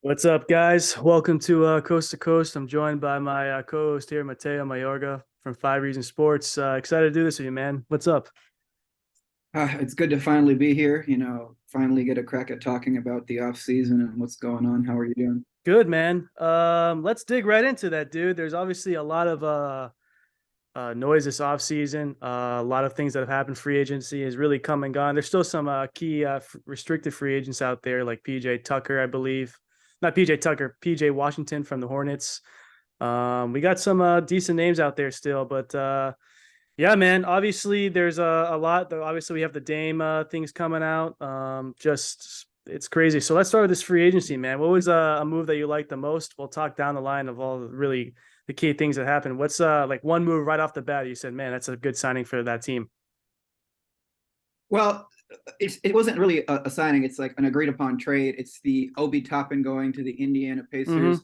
What's up, guys? Welcome to Coast to Coast. I'm joined by my co-host here, Mateo Mayorga from Five Reasons Sports. Excited to do this with you, man. What's up? It's good to finally be here, finally get a crack at talking about the off season and what's going on. How are you doing? Good, man. Let's dig right into that, dude. There's obviously a lot of noise this offseason. A lot of things that have happened. Free agency has really come and gone. There's still some key restricted free agents out there, like PJ Tucker, I believe. Not PJ Tucker, PJ Washington from the Hornets. We got some decent names out there still, but yeah, man. Obviously, there's a lot. Obviously, we have the Dame things coming out. Just it's crazy. So let's start with this free agency, man. What was a move that you liked the most? We'll talk down the line of all really the key things that happened. What's like one move right off the bat you said, man, that's a good signing for that team? Well, it wasn't really a signing. It's like an agreed upon trade. It's the Obi Toppin going to the Indiana Mm-hmm. Pacers,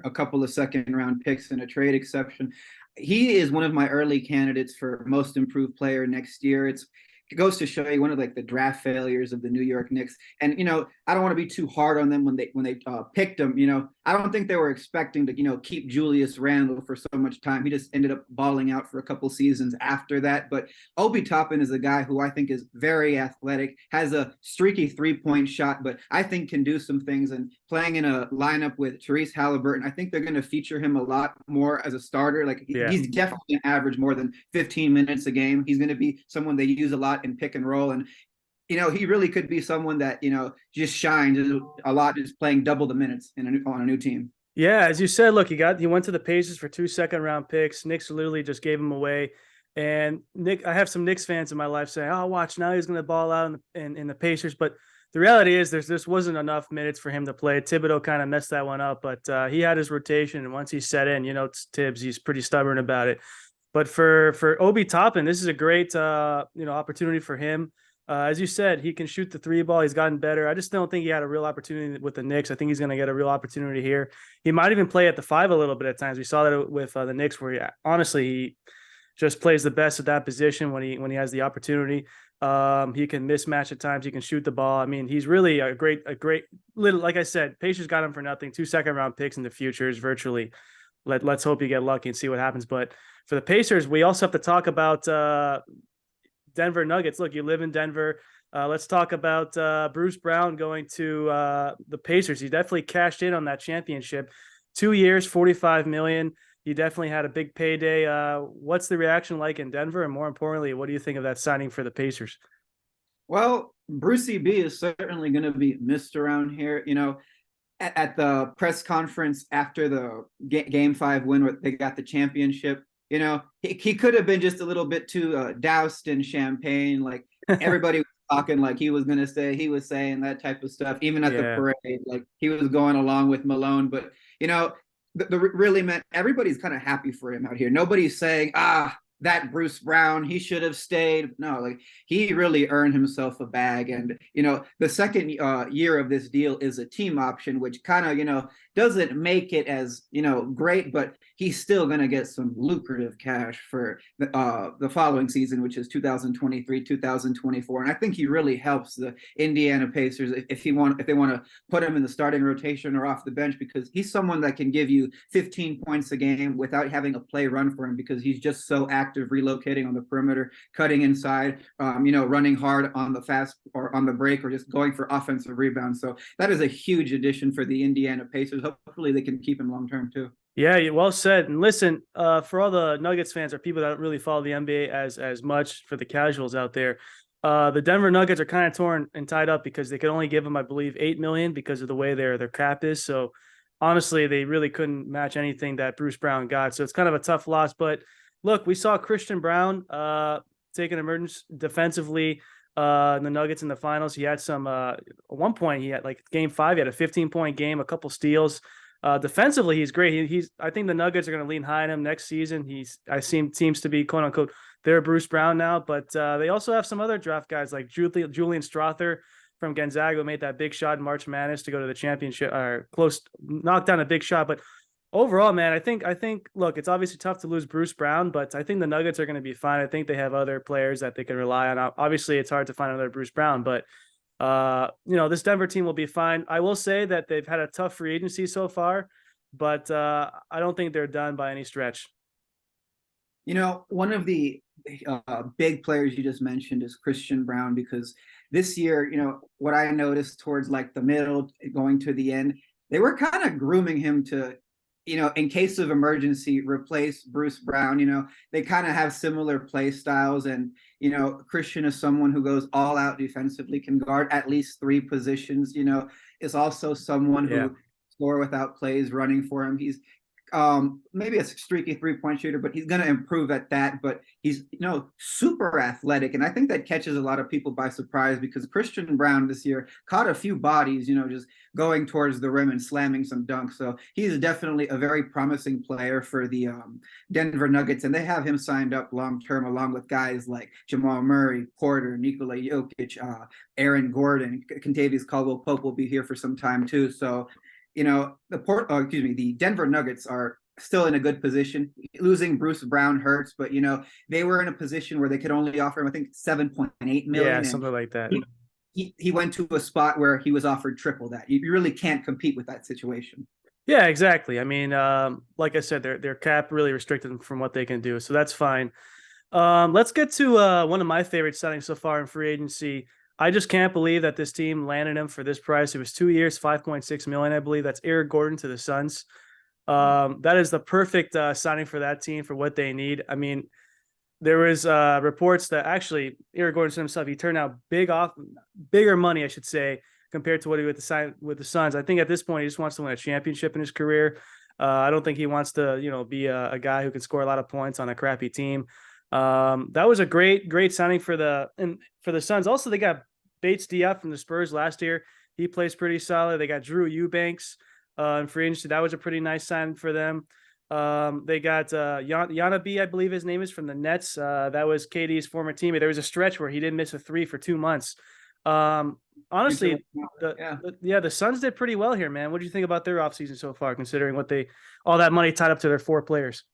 a couple of second round picks and a trade exception. He is one of my early candidates for most improved player next year. It goes to show you one of like the draft failures of the New York Knicks. And I don't want to be too hard on them when they picked him. I don't think they were expecting to keep Julius Randle for so much time. He just ended up balling out for a couple seasons after that. But Obi Toppin is a guy who I think is very athletic, has a streaky 3-point shot, but I think can do some things. And playing in a lineup with Therese Halliburton, I think they're going to feature him a lot more as a starter. Like Yeah. he's definitely going to average more than 15 minutes a game. He's going to be someone they use a lot in pick and roll. And he really could be someone that just shines a lot, just playing double the minutes on a new team. Yeah, as you said, look, he went to the Pacers for 2 second-round picks. Knicks literally just gave him away. And I have some Knicks fans in my life saying, "Oh, watch now he's going to ball out in the Pacers." But the reality is, there wasn't enough minutes for him to play. Thibodeau kind of messed that one up, but he had his rotation, and once he set in, it's Tibbs. He's pretty stubborn about it. But for Obi Toppin, this is a great opportunity for him. As you said, he can shoot the three ball. He's gotten better. I just don't think he had a real opportunity with the Knicks. I think he's going to get a real opportunity here. He might even play at the five a little bit at times. We saw that with the Knicks, where he just plays the best at that position when he has the opportunity. He can mismatch at times. He can shoot the ball. I mean, he's really a great little. Like I said, Pacers got him for nothing. 2 second-round picks in the future is virtually. Let's hope you get lucky and see what happens. But for the Pacers, we also have to talk about Denver Nuggets. Look, you live in Denver. Let's talk about Bruce Brown going to the Pacers. He definitely cashed in on that championship. 2 years, 45 million. He definitely had a big payday. What's the reaction like in Denver? And more importantly, what do you think of that signing for the Pacers? Well, Brucey B is certainly going to be missed around here. At the press conference after the game five win where they got the championship, he could have been just a little bit too doused in champagne. Like everybody was talking like he was going to say, he was saying that type of stuff, even at the Yeah. parade, like he was going along with Malone. But, the really meant everybody's kind of happy for him out here. Nobody's saying, that Bruce Brown, he should have stayed. No, like he really earned himself a bag. And, the second year of this deal is a team option, which kind of, doesn't make it as, great, but he's still going to get some lucrative cash for the following season, which is 2023, 2024. And I think he really helps the Indiana Pacers if they want to put him in the starting rotation or off the bench, because he's someone that can give you 15 points a game without having a play run for him, because he's just so active relocating on the perimeter, cutting inside, running hard on the fast or on the break, or just going for offensive rebounds. So that is a huge addition for the Indiana Pacers. Hopefully they can keep him long term too. Yeah, well said. And listen, for all the Nuggets fans or people that don't really follow the NBA as much, for the casuals out there, the Denver Nuggets are kind of torn and tied up because they could only give them, I believe, 8 million because of the way their cap is. So honestly, they really couldn't match anything that Bruce Brown got. So it's kind of a tough loss. But look, we saw Christian Brown take an emergence defensively in the Nuggets in the finals. He had some at one point, he had like game five, he had a 15-point game, a couple steals. Defensively, he's great. I think the Nuggets are going to lean high on him next season. Seems to be quote unquote their Bruce Brown now, but they also have some other draft guys like Julian Strother from Gonzaga, who made that big shot in March Madness to go to the championship, or close, knocked down a big shot. But overall, man, I think look, it's obviously tough to lose Bruce Brown, but I think the Nuggets are going to be fine. I think they have other players that they can rely on. Obviously, it's hard to find another Bruce Brown, but This Denver team will be fine. I will say that they've had a tough free agency so far, but I don't think they're done by any stretch. One of the big players you just mentioned is Christian Brown, because this year, what I noticed towards like the middle going to the end, they were kind of grooming him to, in case of emergency, replace Bruce Brown. They kind of have similar play styles. And, Christian is someone who goes all out defensively, can guard at least three positions, is also someone Yeah. who score without plays running for him. He's maybe a streaky 3-point shooter, but he's going to improve at that. But he's, super athletic. And I think that catches a lot of people by surprise, because Christian Brown this year caught a few bodies, just going towards the rim and slamming some dunks. So he's definitely a very promising player for the Denver Nuggets. And they have him signed up long-term, along with guys like Jamal Murray, Porter, Nikola Jokic, Aaron Gordon, Kentavious Caldwell-Pope will be here for some time too. So the Denver Nuggets are still in a good position. Losing Bruce Brown hurts, but they were in a position where they could only offer him, I think, 7.8 million. Yeah, something like that. He went to a spot where he was offered triple that. You really can't compete with that situation. Yeah, exactly. I mean, like I said, their cap really restricted them from what they can do, so that's fine. Let's get to one of my favorite signings so far in free agency. I just can't believe that this team landed him for this price. It was 2 years, 5.6 million, I believe. That's Eric Gordon to the Suns. That is the perfect signing for that team for what they need. I mean, there was reports that actually Eric Gordon himself, he turned out bigger money, I should say, compared to what he would sign with the Suns. I think at this point he just wants to win a championship in his career. I don't think he wants to, be a guy who can score a lot of points on a crappy team. That was a great signing for the Suns. Also, they got Bates Diop from the Spurs last year. He plays pretty solid. They got Drew Eubanks in free agency. That was a pretty nice sign for them. They got Yanabi, I believe his name is, from the Nets. That was KD's former teammate. There was a stretch where he didn't miss a three for 2 months. Honestly, the Suns did pretty well here, man. What do you think about their offseason so far, considering all that money tied up to their 4 players?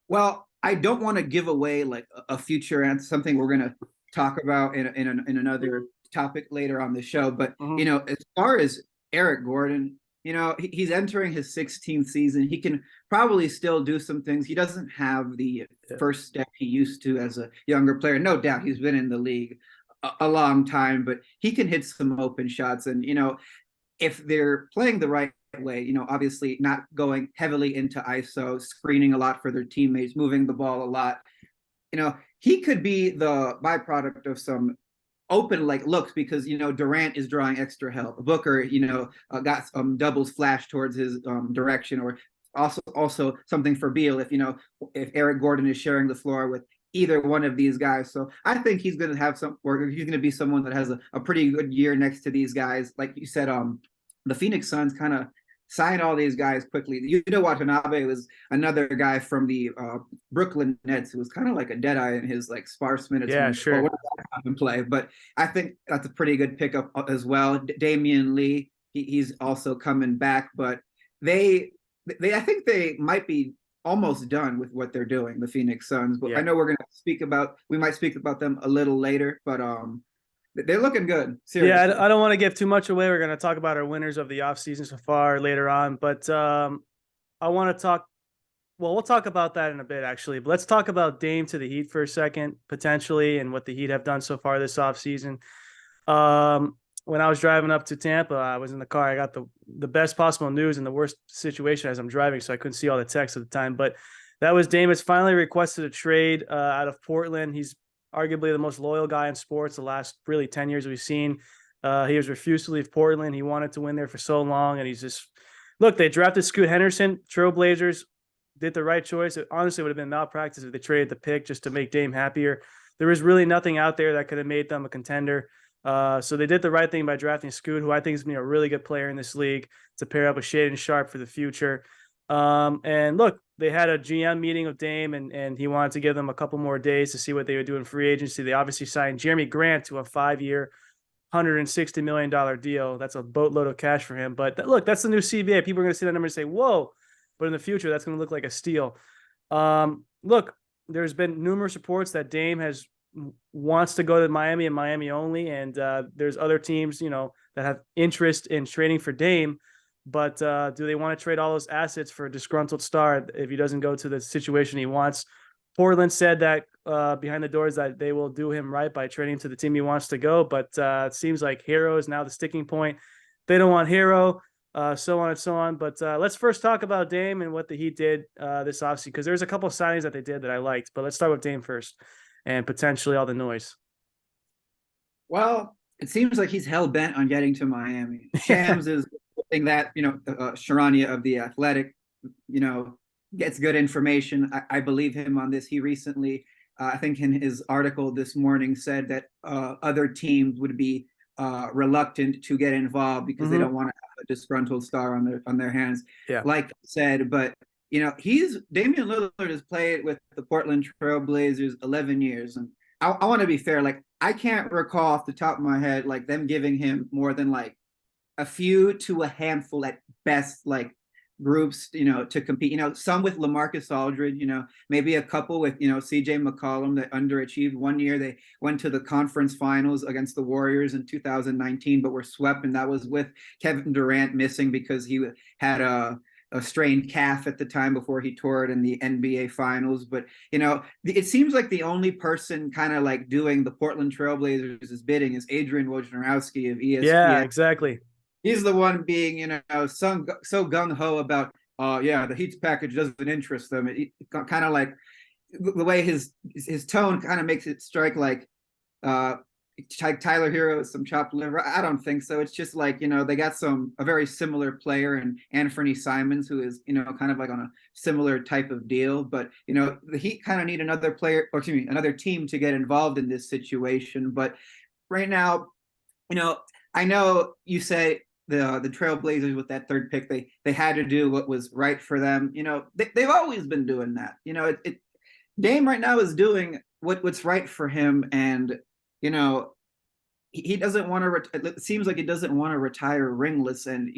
Well, I don't want to give away like a future answer, something we're going to talk about in another topic later on the show. But, as far as Eric Gordon, he's entering his 16th season. He can probably still do some things. He doesn't have the first step he used to as a younger player. No doubt he's been in the league a long time, but he can hit some open shots. And, if they're playing the right way, obviously not going heavily into ISO, screening a lot for their teammates, moving the ball a lot, he could be the byproduct of some open like looks, because Durant is drawing extra help. Booker, got some doubles flash towards his direction, or also something for Beal if Eric Gordon is sharing the floor with either one of these guys. So I think he's going to have he's going to be someone that has a pretty good year next to these guys. Like you said, the Phoenix Suns kind of signed all these guys quickly. Watanabe was another guy from the Brooklyn Nets who was kind of like a dead eye in his like sparse minutes. Yeah, sure. Play, but I think that's a pretty good pickup as well. Damian Lee, he's also coming back, but I think they might be almost done with what they're doing, the Phoenix Suns. But I know we might speak about them a little later, but they're looking good. Seriously. Yeah, I don't want to give too much away. We're going to talk about our winners of the offseason so far later on, but I want to talk. Well, we'll talk about that in a bit, actually. But let's talk about Dame to the Heat for a second, potentially, and what the Heat have done so far this offseason. When I was driving up to Tampa, I was in the car. I got the best possible news in the worst situation as I'm driving, so I couldn't see all the text at the time. But that was Dame has finally requested a trade out of Portland. He's arguably the most loyal guy in sports the last really 10 years we've seen. He was refused to leave Portland. He wanted to win there for so long, and he's just – look, they drafted Scoot Henderson, Trailblazers, did the right choice. It honestly would have been malpractice if they traded the pick just to make Dame happier. There was really nothing out there that could have made them a contender. So they did the right thing by drafting Scoot, who I think is going to be a really good player in this league to pair up with Shaedon Sharpe for the future. And look, they had a GM meeting with Dame, and he wanted to give them a couple more days to see what they would do in free agency. They obviously signed Jeremy Grant to a 5-year, $160 million deal. That's a boatload of cash for him. But look, that's the new CBA. People are going to see that number and say, whoa. But in the future, that's going to look like a steal. Look, there's been numerous reports that Dame has wants to go to Miami and Miami only, and there's other teams, that have interest in trading for Dame. But do they want to trade all those assets for a disgruntled star if he doesn't go to the situation he wants? Portland said that behind the doors that they will do him right by trading him to the team he wants to go. But it seems like Hero is now the sticking point. They don't want Hero, so on and so on. But let's first talk about Dame and what the Heat did this offseason, because there's a couple of signings that they did that I liked. But let's start with Dame first and potentially all the noise. Well, it seems like he's hell bent on getting to Miami. Shams is saying that, Sharania of The Athletic, gets good information. I believe him on this. He recently, I think in his article this morning, said that other teams would be reluctant to get involved because they don't want to have a disgruntled star on their hands. Yeah. Like I said, but Damian Lillard has played with the Portland Trail Blazers 11 years, and I want to be fair. Like, I can't recall off the top of my head like them giving him more than like a few to a handful at best, like groups, to compete. Some with LaMarcus Aldridge, maybe a couple with CJ McCollum that underachieved. One year they went to the conference finals against the Warriors in 2019, but were swept, and that was with Kevin Durant missing because he had a strained calf at the time before he tore it in the NBA finals. But it seems like the only person kind of like doing the Portland Trailblazers' bidding is Adrian Wojnarowski of ESPN. Yeah, exactly. He's the one being, so gung-ho about, the Heat's package doesn't interest them. It kind of like the way his tone kind of makes it strike like Tyler Hero is some chopped liver. I don't think so. It's just like, they got a very similar player in Anthony Simons, who is, kind of like on a similar type of deal. But, the Heat kind of need another team to get involved in this situation. But right now, I know you say the Trailblazers with that third pick, they had to do what was right for them. They've always been doing that. Dame right now is doing what's right for him, and he doesn't want to. It seems like he doesn't want to retire ringless, and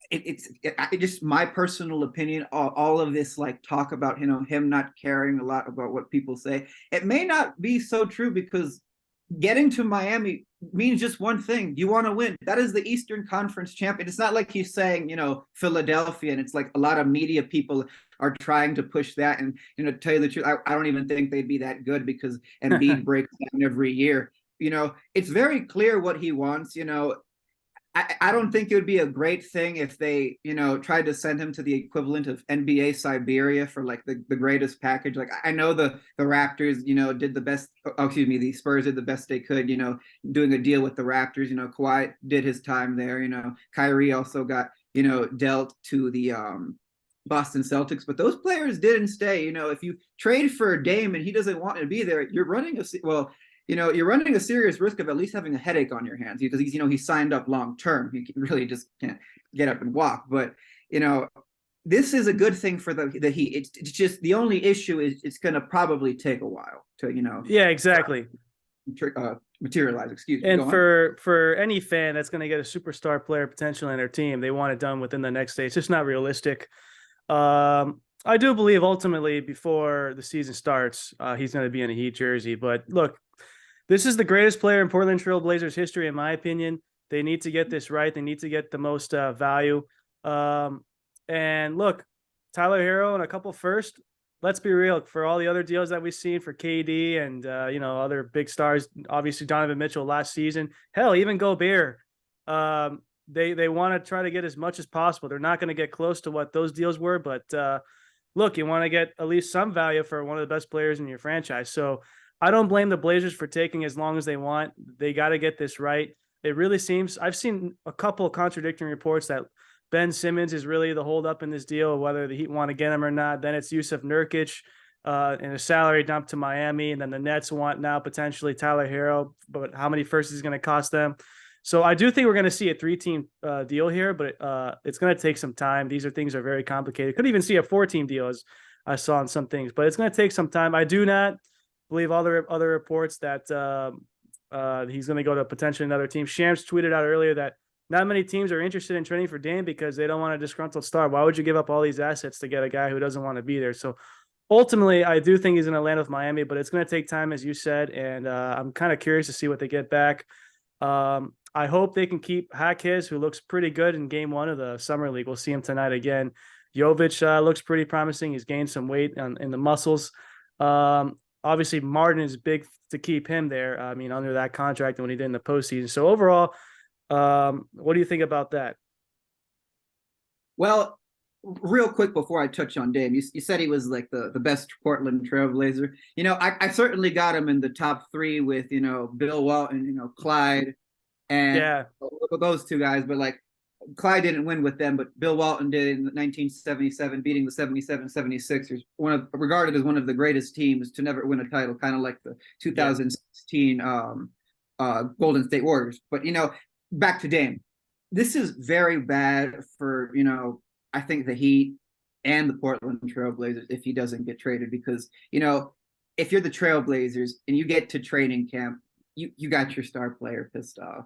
it's just my personal opinion. All of this like talk about him not caring a lot about what people say. It may not be so true, because getting to Miami means just one thing: you want to win. That is the Eastern Conference champion. It's not like he's saying, Philadelphia, and it's like a lot of media people are trying to push that. And, to tell you the truth, I don't even think they'd be that good, because Embiid breaks down every year. It's very clear what he wants. I don't think it would be a great thing if they, tried to send him to the equivalent of NBA Siberia for like the greatest package. Like, I know the Raptors, did the best. The Spurs did the best they could, doing a deal with the Raptors. Kawhi did his time there. Kyrie also got, dealt to the Boston Celtics, but those players didn't stay. If you trade for Dame and he doesn't want to be there, you're running you're running a serious risk of at least having a headache on your hands, because he signed up long term. He really just can't get up and walk. But this is a good thing for the Heat. It's just the only issue is it's going to probably take a while to Yeah, exactly. Materialize. Excuse me. And for any fan that's going to get a superstar player potentially on their team, they want it done within the next day. It's just not realistic. I do believe ultimately before the season starts, he's going to be in a Heat jersey. But look, this is the greatest player in Portland Trail Blazers history, in my opinion. They need to get this right. They need to get the most value. And look, Tyler Hero and a couple first. Let's be real. For all the other deals that we've seen for KD and other big stars, obviously Donovan Mitchell last season. Hell, even Gobert. They want to try to get as much as possible. They're not going to get close to what those deals were, but look, you want to get at least some value for one of the best players in your franchise. So I don't blame the Blazers for taking as long as they want. They got to get this right. It really seems, I've seen a couple of contradicting reports that Ben Simmons is really the holdup in this deal, whether the Heat want to get him or not. Then it's Yusuf Nurkic and a salary dump to Miami. And then the Nets want now potentially Tyler Hero, but how many firsts is going to cost them? So I do think we're going to see a 3-team deal here, but it's going to take some time. These things are very complicated. Could even see a 4-team deal, as I saw in some things, but it's going to take some time. I do not believe other reports that he's going to go to potentially another team. Shams tweeted out earlier that not many teams are interested in trading for Dame because they don't want a disgruntled star. Why would you give up all these assets to get a guy who doesn't want to be there? So ultimately, I do think he's going to land with Miami, but it's going to take time, as you said, and I'm kind of curious to see what they get back. I hope they can keep Hackes, who looks pretty good in game one of the summer league. We'll see him tonight again. Jovic looks pretty promising. He's gained some weight in the muscles. Obviously, Martin is big to keep him there. I mean, under that contract and what he did in the postseason. So overall, what do you think about that? Well, real quick before I touch on Dame, you said he was like the best Portland Trailblazer. I certainly got him in the top three with, Bill Walton, Clyde, and Yeah, those two guys. But like Clyde didn't win with them, but Bill Walton did in 1977, beating the 77 76ers, regarded as one of the greatest teams to never win a title, kind of like the yeah, 2016 Golden State Warriors. But, back to Dame. This is very bad for, I think the Heat and the Portland Trailblazers if he doesn't get traded because, if you're the Trailblazers and you get to training camp, you got your star player pissed off.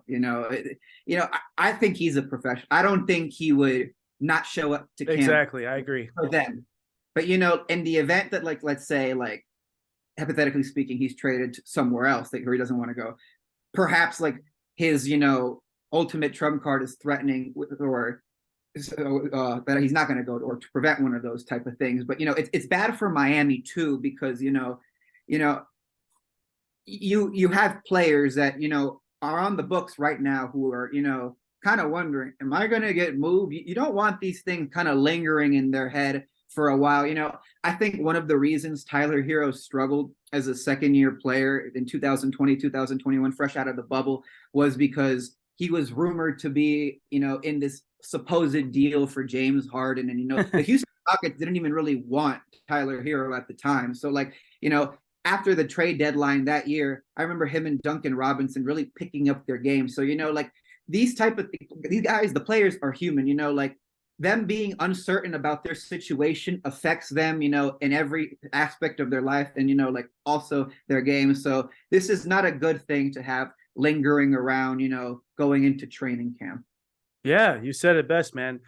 I think he's a professional. I don't think he would not show up to camp exactly. I agree. for them. But in the event that, like, let's say, like, hypothetically speaking, he's traded somewhere else where he doesn't want to go, perhaps like his ultimate trump card is threatening or that he's not going to go or to prevent one of those type of things. But it's bad for Miami too because you have players that are on the books right now who are kind of wondering, am I going to get moved? You don't want these things kind of lingering in their head for a while. I think one of the reasons Tyler Hero struggled as a second-year player in 2020, 2021, fresh out of the bubble, was because he was rumored to be, in this supposed deal for James Harden. And, the Houston Rockets didn't even really want Tyler Hero at the time. So, like, after the trade deadline that year, I remember him and Duncan Robinson really picking up their game. So, like, these guys, the players are human, like, them being uncertain about their situation affects them, in every aspect of their life and, like, also their game. So this is not a good thing to have lingering around, going into training camp. Yeah, you said it best, man.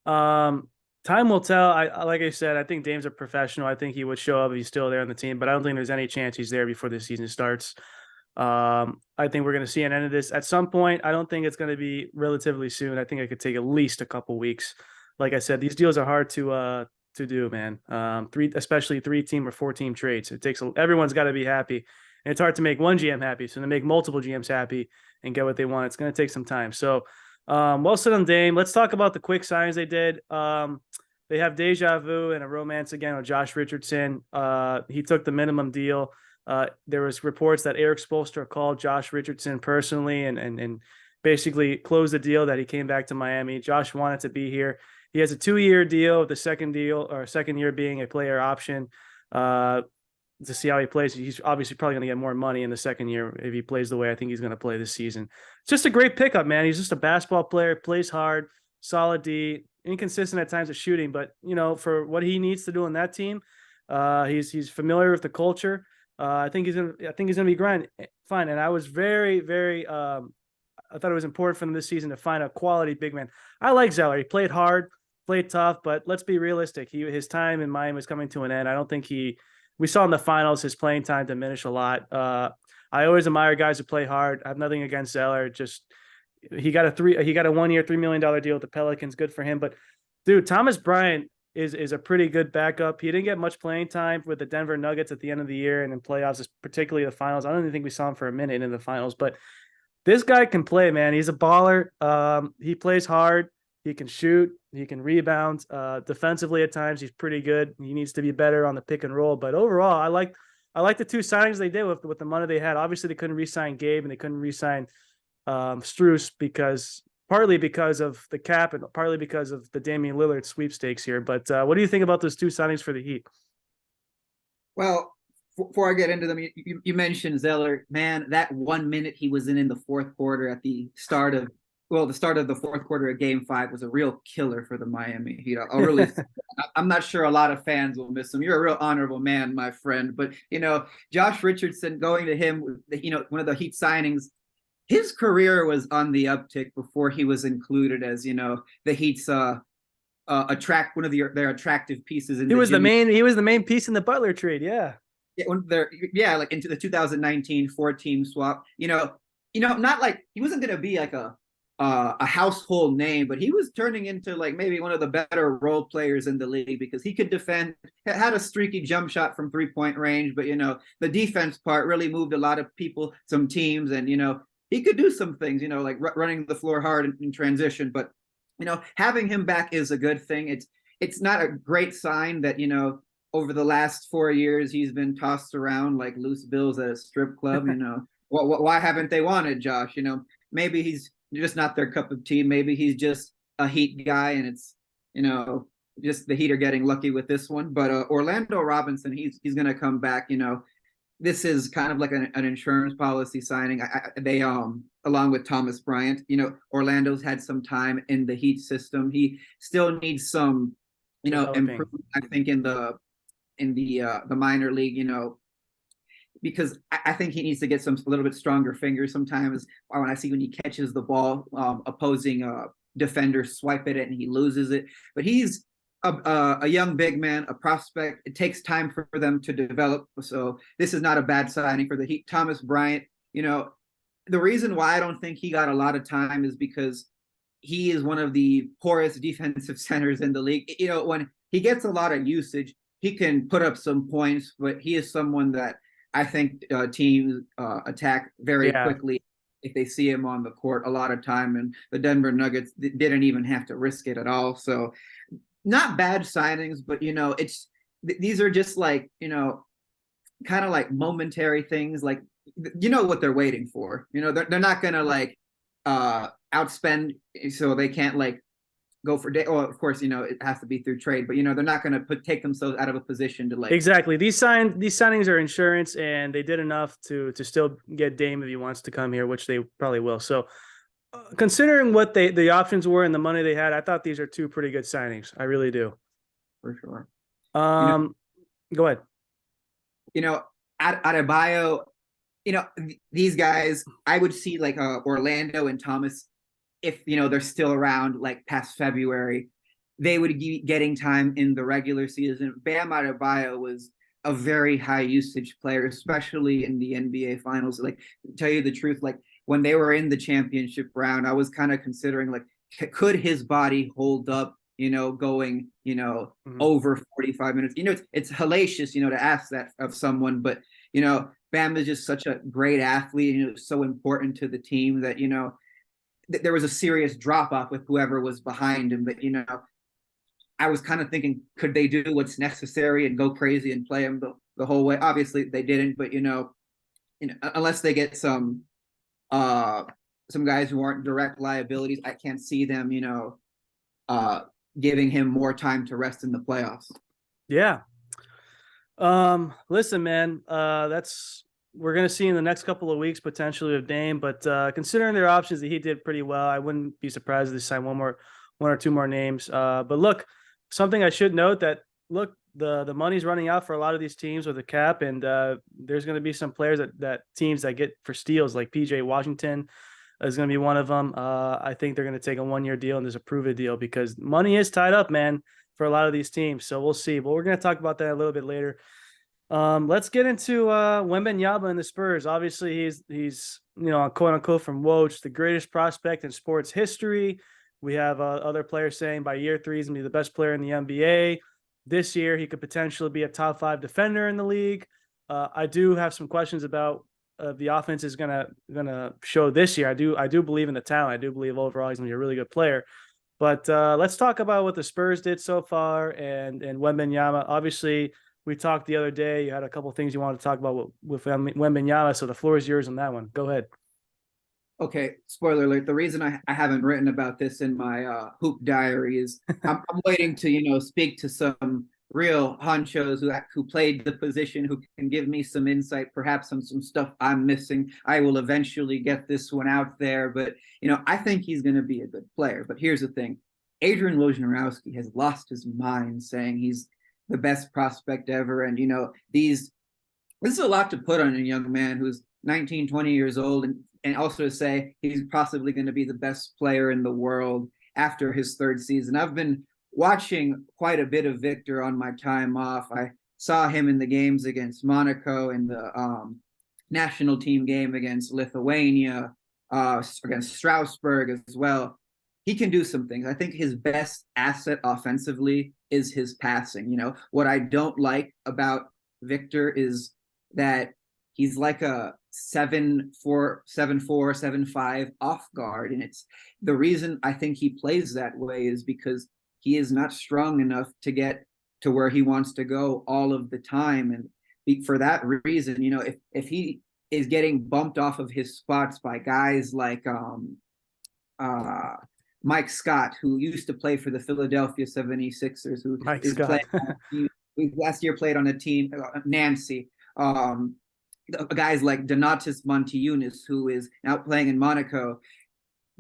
Time will tell. Like I said, I think Dame's a professional. I think he would show up if he's still there on the team, but I don't think there's any chance he's there before the season starts. I think we're going to see an end of this at some point. I don't think it's going to be relatively soon. I think it could take at least a couple weeks. Like I said, these deals are hard to do, man. Especially 3-team or 4-team trades. It takes everyone's got to be happy, and it's hard to make one GM happy. So to make multiple GMs happy and get what they want, it's going to take some time. So, well said on Dame. Let's talk about the quick signings they did. They have deja vu and a romance again with Josh Richardson. He took the minimum deal. There was reports that Eric Spoelstra called Josh Richardson personally and basically closed the deal that he came back to Miami. Josh wanted to be here. He has a 2-year deal. The second year being a player option to see how he plays. He's obviously probably going to get more money in the second year if he plays the way I think he's going to play this season. It's just a great pickup, man. He's just a basketball player, plays hard, solid D, inconsistent at times at shooting, but for what he needs to do on that team, he's familiar with the culture. I think he's gonna be fine. And I was very, very I thought it was important for them this season to find a quality big man. I like Zeller. He played hard, played tough, but let's be realistic. His time in Miami was coming to an end. I don't think we saw in the finals his playing time diminish a lot. I always admire guys who play hard. I have nothing against Zeller. Just he got a 1-year, $3 million deal with the Pelicans. Good for him. But dude, Thomas Bryant is a pretty good backup. He didn't get much playing time with the Denver Nuggets at the end of the year and in playoffs, particularly the finals. I don't even think we saw him for a minute in the finals, but this guy can play, man. He's a baller. He plays hard. He can shoot. He can rebound. Defensively at times, he's pretty good. He needs to be better on the pick and roll. But overall, I like the two signings they did with the money they had. Obviously, they couldn't re-sign Gabe and they couldn't re-sign Strus partly because of the cap and partly because of the Damian Lillard sweepstakes here. But what do you think about those two signings for the Heat? Well, before I get into them, you mentioned Zeller. Man, that 1 minute he was in the fourth quarter at the start of the fourth quarter of Game 5 was a real killer for the Miami Heat. I'm not sure a lot of fans will miss him. You're a real honorable man, my friend. But Josh Richardson, going to him, one of the Heat signings. His career was on the uptick before he was included as the Heat's attract one of their attractive pieces in He the was the Jimmy. main. He was the main piece in the Butler trade. Yeah. Yeah, when they're yeah, like into the 2019 four-team swap. Not like he wasn't going to be like a household name, but he was turning into like maybe one of the better role players in the league because he could defend, had a streaky jump shot from 3-point range, but the defense part really moved a lot of people, some teams, and he could do some things, like running the floor hard in transition. But having him back is a good thing. It's not a great sign that over the last 4 years he's been tossed around like loose bills at a strip club. Why haven't they wanted Josh? Maybe he's just not their cup of tea. Maybe he's just a Heat guy, and it's just the Heat are getting lucky with this one. But Orlando Robinson, he's going to come back. This is kind of like an insurance policy signing. They along with Thomas Bryant. Orlando's had some time in the Heat system. He still needs some improvement, I think, in the minor league. Because I think he needs to get a little bit stronger fingers sometimes. When I see when he catches the ball, opposing defenders swipe at it and he loses it. But he's a young big man, a prospect. It takes time for them to develop. So this is not a bad signing for the Heat. Thomas Bryant, the reason why I don't think he got a lot of time is because he is one of the poorest defensive centers in the league. When he gets a lot of usage, he can put up some points, but he is someone that I think teams attack very quickly if they see him on the court a lot of time. And the Denver Nuggets didn't even have to risk it at all. So not bad signings, but these are just like kind of like momentary things. Like what they're waiting for. They're not gonna like outspend, so they can't like go for day. Well, of course, it has to be through trade, but they're not going to take themselves out of a position to like. Exactly. These signings are insurance, and they did enough to still get Dame if he wants to come here, which they probably will. So, considering what the options were and the money they had, I thought these are two pretty good signings. I really do. For sure. Go ahead. Adebayo, these guys, I would see like Orlando and Thomas. If they're still around like past February, they would be getting time in the regular season. Bam Adebayo was a very high usage player, especially in the NBA Finals. Like, to tell you the truth, like when they were in the championship round, I was kind of considering like, could his body hold up? Going over 45 minutes. It's hellacious, to ask that of someone, but Bam is just such a great athlete. So important to the team that there was a serious drop off with whoever was behind him. But I was kind of thinking, could they do what's necessary and go crazy and play him the whole way? Obviously, they didn't. But unless they get some guys who aren't direct liabilities, I can't see them giving him more time to rest in the playoffs. Yeah. Listen, man. We're going to see in the next couple of weeks potentially with Dame, but considering their options, that he did pretty well. I wouldn't be surprised if they sign one or two more names. But look, something I should note the money's running out for a lot of these teams with the cap, and there's going to be some players that teams that get for steals, like PJ Washington is going to be one of them. I think they're going to take a 1-year deal, and there's a prove-it deal because money is tied up, man, for a lot of these teams. So we'll see, but we're going to talk about that a little bit later. Let's get into Wembenyama and the Spurs. Obviously, he's quote unquote from Woj, the greatest prospect in sports history. We have other players saying by year 3 he's gonna be the best player in the NBA. This year, he could potentially be a top 5 defender in the league. I do have some questions about the offense is gonna show this year. I do believe in the talent. I do believe overall he's gonna be a really good player. But let's talk about what the Spurs did so far and Wembenyama. Obviously, we talked the other day. You had a couple of things you wanted to talk about with Wembenyama, so the floor is yours on that one. Go ahead. Okay, spoiler alert. The reason I haven't written about this in my hoop diary is I'm waiting to speak to some real honchos who played the position, who can give me some insight, perhaps on some stuff I'm missing. I will eventually get this one out there, but I think he's going to be a good player. But here's the thing: Adrian Wojnarowski has lost his mind, saying he's the best prospect ever, and this is a lot to put on a young man who's 19, 20 years old, and also to say he's possibly going to be the best player in the world after his 3rd season. I've been watching quite a bit of Victor on my time off. I saw him in the games against Monaco, in the national team game against Lithuania, against Strasbourg as well. He can do some things. I think his best asset offensively is his passing. You know, what I don't like about Victor is that he's like a 7-4, 7-4, 7-5 off guard. And it's the reason I think he plays that way is because he is not strong enough to get to where he wants to go all of the time. And for that reason, you know, if he is getting bumped off of his spots by guys like uh Mike Scott, who used to play for the Philadelphia 76ers, who Mike is playing Scott. last year played on a team, Nancy. Guys like Donatas Montiunas, who is now playing in Monaco.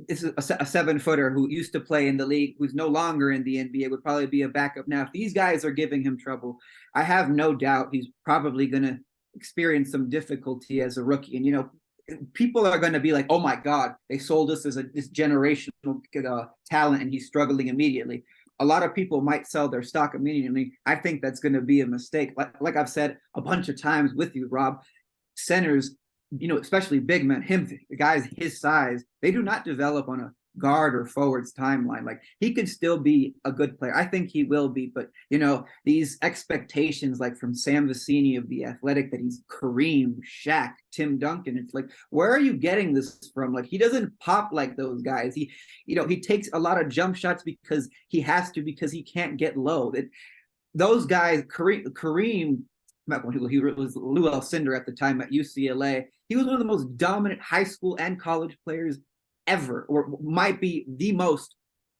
This is a 7-footer who used to play in the league, who's no longer in the NBA, would probably be a backup now. If these guys are giving him trouble, I have no doubt he's probably going to experience some difficulty as a rookie. And, you know, people are going to be like, oh my God, they sold us as this generational talent and he's struggling immediately. A lot of people might sell their stock immediately. I think that's going to be a mistake. Like I've said a bunch of times with you, Rob, centers, you know, especially big men, the guys his size, they do not develop on a guard or forwards timeline. Like he could still be a good player. I think he will be, but you know, these expectations like from Sam Vecini of The Athletic that he's Kareem, Shaq, Tim Duncan, it's like, where are you getting this from? Like he doesn't pop like those guys. He, you know, he takes a lot of jump shots because he has to, because he can't get low. Those guys, Kareem he was Lou Alcindor at the time at UCLA. He was one of the most dominant high school and college players ever, or might be the most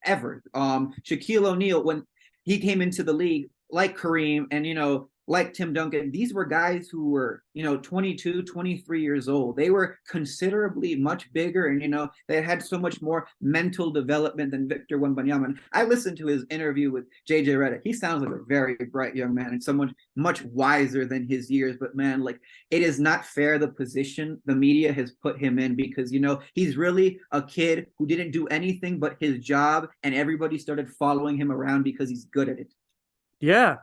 ever. Shaquille O'Neal, when he came into the league, like Kareem and, you know, like Tim Duncan, these were guys who were, you know, 22, 23 years old. They were considerably much bigger and, you know, they had so much more mental development than Victor Wembanyama. I listened to his interview with JJ Redick. He sounds like a very bright young man and someone much wiser than his years. But man, like it is not fair the position the media has put him in because, you know, he's really a kid who didn't do anything but his job and everybody started following him around because he's good at it. Yeah.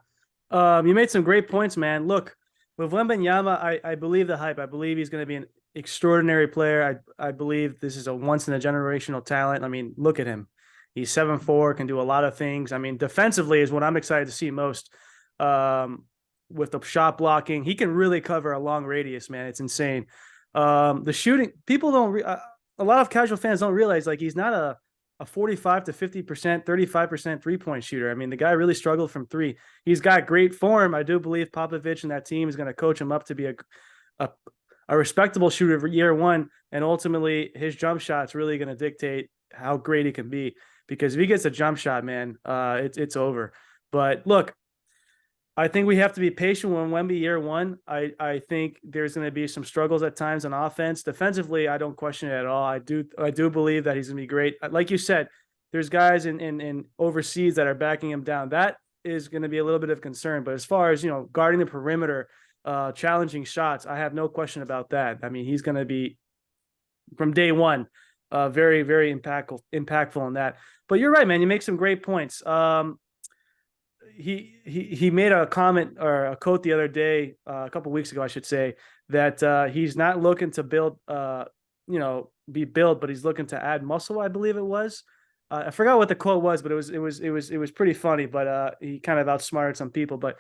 You made some great points, man. Look, with Wembanyama, I believe the hype. I believe he's going to be an extraordinary player. I believe this is a once in a generational talent. I mean, look at him. He's 7'4", can do a lot of things. I mean, defensively is what I'm excited to see most. With the shot blocking, he can really cover a long radius, man. It's insane. The shooting, people don't. A lot of casual fans don't realize like he's not a 45 to 50%, 35% 3-point shooter. I mean, the guy really struggled from three. He's got great form. I do believe Popovich and that team is going to coach him up to be a respectable shooter year one. And ultimately his jump shot's really going to dictate how great he can be, because if he gets a jump shot, man, it's over. But look, I think we have to be patient when Wemby year one. I think there's going to be some struggles at times on offense. Defensively, I don't question it at all. I do believe that he's going to be great. Like you said, there's guys in overseas that are backing him down. That is going to be a little bit of concern. But as far as, you know, guarding the perimeter, challenging shots, I have no question about that. I mean, he's going to be from day one, very, very impactful in that. But you're right, man. You make some great points. He made a comment or a quote the other day, a couple of weeks ago, I should say, that he's not looking to build, be built, but he's looking to add muscle. I believe it was. I forgot what the quote was, but it was pretty funny. But he kind of outsmarted some people. But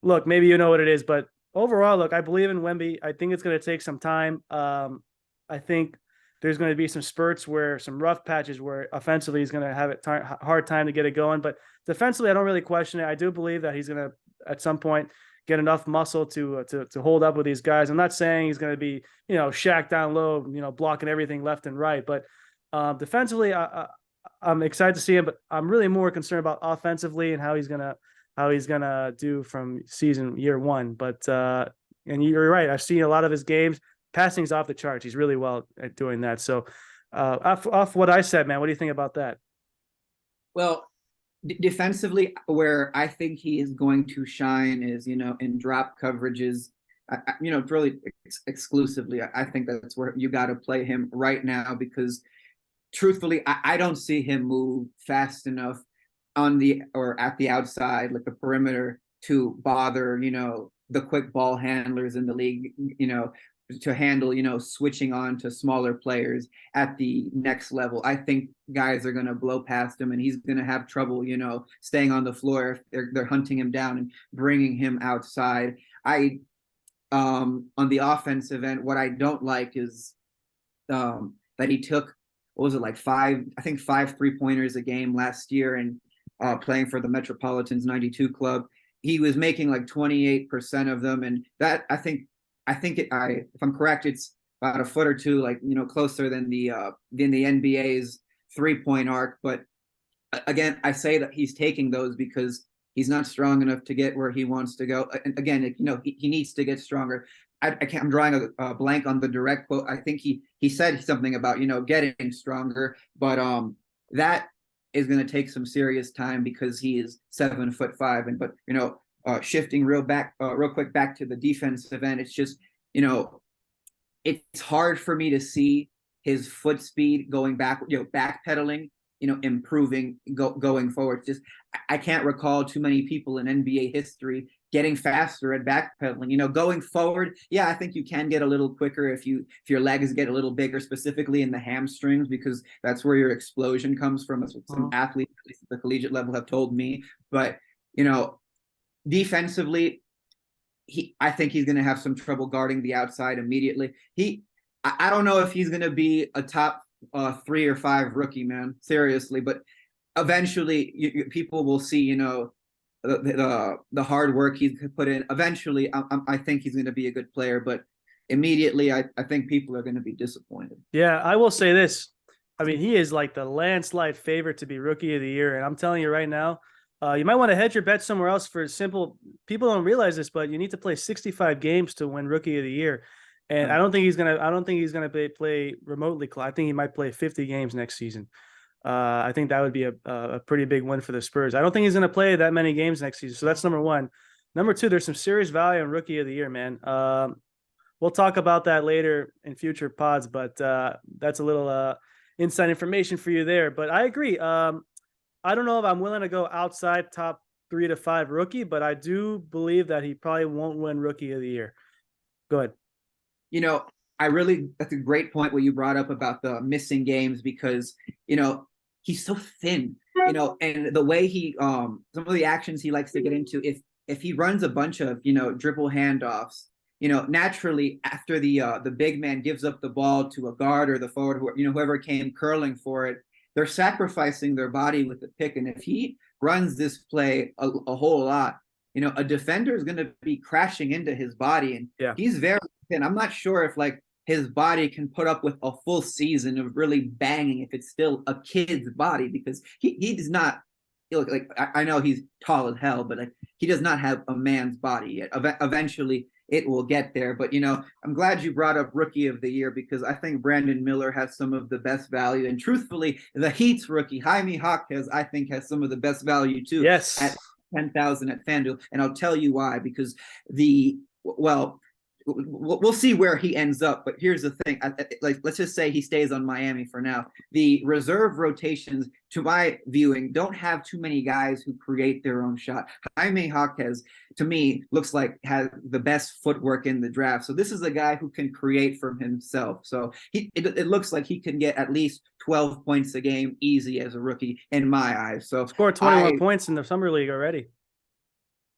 look, maybe you know what it is. But overall, look, I believe in Wemby. I think it's going to take some time. I think there's going to be some spurts where some rough patches where offensively he's going to have a hard time to get it going. But defensively, I don't really question it. I do believe that he's going to, at some point, get enough muscle to hold up with these guys. I'm not saying he's going to be, you know, Shaq down low, you know, blocking everything left and right. But defensively, I'm excited to see him. But I'm really more concerned about offensively and how he's gonna do from season year one. But and you're right. I've seen a lot of his games. Passing's off the charts. He's really well at doing that. So off what I said, man, what do you think about that? Well, defensively, where I think he is going to shine is, you know, in drop coverages, you know, really exclusively. I think that's where you got to play him right now because truthfully, I don't see him move fast enough on the or at the outside, like the perimeter, to bother, the quick ball handlers in the league, to handle, switching on to smaller players at the next level. I think guys are going to blow past him, and he's going to have trouble, staying on the floor if they're hunting him down and bringing him outside. On the offensive end, what I don't like is that he took, what was it, like five 3-pointers a game last year, and playing for the Metropolitans 92 club. He was making like 28% of them, and that I think if I'm correct, it's about a foot or two, like, closer than the NBA's 3-point arc. But again, I say that he's taking those because he's not strong enough to get where he wants to go. And again, he needs to get stronger. I'm drawing a blank on the direct quote. I think he said something about, getting stronger, but that is going to take some serious time because he is 7'5". And but shifting real quick back to the defensive end, it's just, it's hard for me to see his foot speed going back, backpedaling, improving going forward. Just I can't recall too many people in NBA history getting faster at backpedaling. Going forward, yeah, I think you can get a little quicker if your legs get a little bigger, specifically in the hamstrings, because that's where your explosion comes from. That's what some athletes, at least at the collegiate level, have told me. But defensively, I think he's going to have some trouble guarding the outside immediately. I don't know if he's going to be a top 3 or 5 rookie, man, seriously, but eventually people will see, the hard work he's put in. Eventually, I think he's going to be a good player, but immediately, I think people are going to be disappointed. Yeah, I will say this. I mean, he is like the landslide favorite to be rookie of the year. And I'm telling you right now, you might want to hedge your bet somewhere else for simple. People don't realize this, but you need to play 65 games to win rookie of the year. And I don't think he's gonna play remotely. I think he might play 50 games next season. I think that would be a pretty big win for the Spurs. I don't think he's going to play that many games next season. So that's number one. Number two, there's some serious value in rookie of the year, man. We'll talk about that later in future pods, but that's a little inside information for you there. But I agree. I don't know if I'm willing to go outside top 3 to 5 rookie, but I do believe that he probably won't win rookie of the year. Go ahead. That's a great point what you brought up about the missing games, because, he's so thin, and the way he, some of the actions he likes to get into, if he runs a bunch of, dribble handoffs, naturally after the big man gives up the ball to a guard or the forward, whoever came curling for it, they're sacrificing their body with the pick. And if he runs this play a whole lot, a defender is going to be crashing into his body, and he's very thin. I'm not sure if his body can put up with a full season of really banging if it's still a kid's body, because he does not look like, I know he's tall as hell, but he does not have a man's body yet. Eventually it will get there. But, I'm glad you brought up rookie of the year, because I think Brandon Miller has some of the best value. And truthfully, the Heat's rookie, Jaime Jaquez, I think has some of the best value too. Yes. At 10,000 at FanDuel. And I'll tell you why, because we'll see where he ends up. But here's the thing. Let's just say he stays on Miami for now. The reserve rotations, to my viewing, don't have too many guys who create their own shot. Jaime Jaquez, to me, looks like has the best footwork in the draft. So this is a guy who can create from himself. So it looks like he can get at least 12 points a game easy as a rookie in my eyes. So scored 21 points in the summer league already.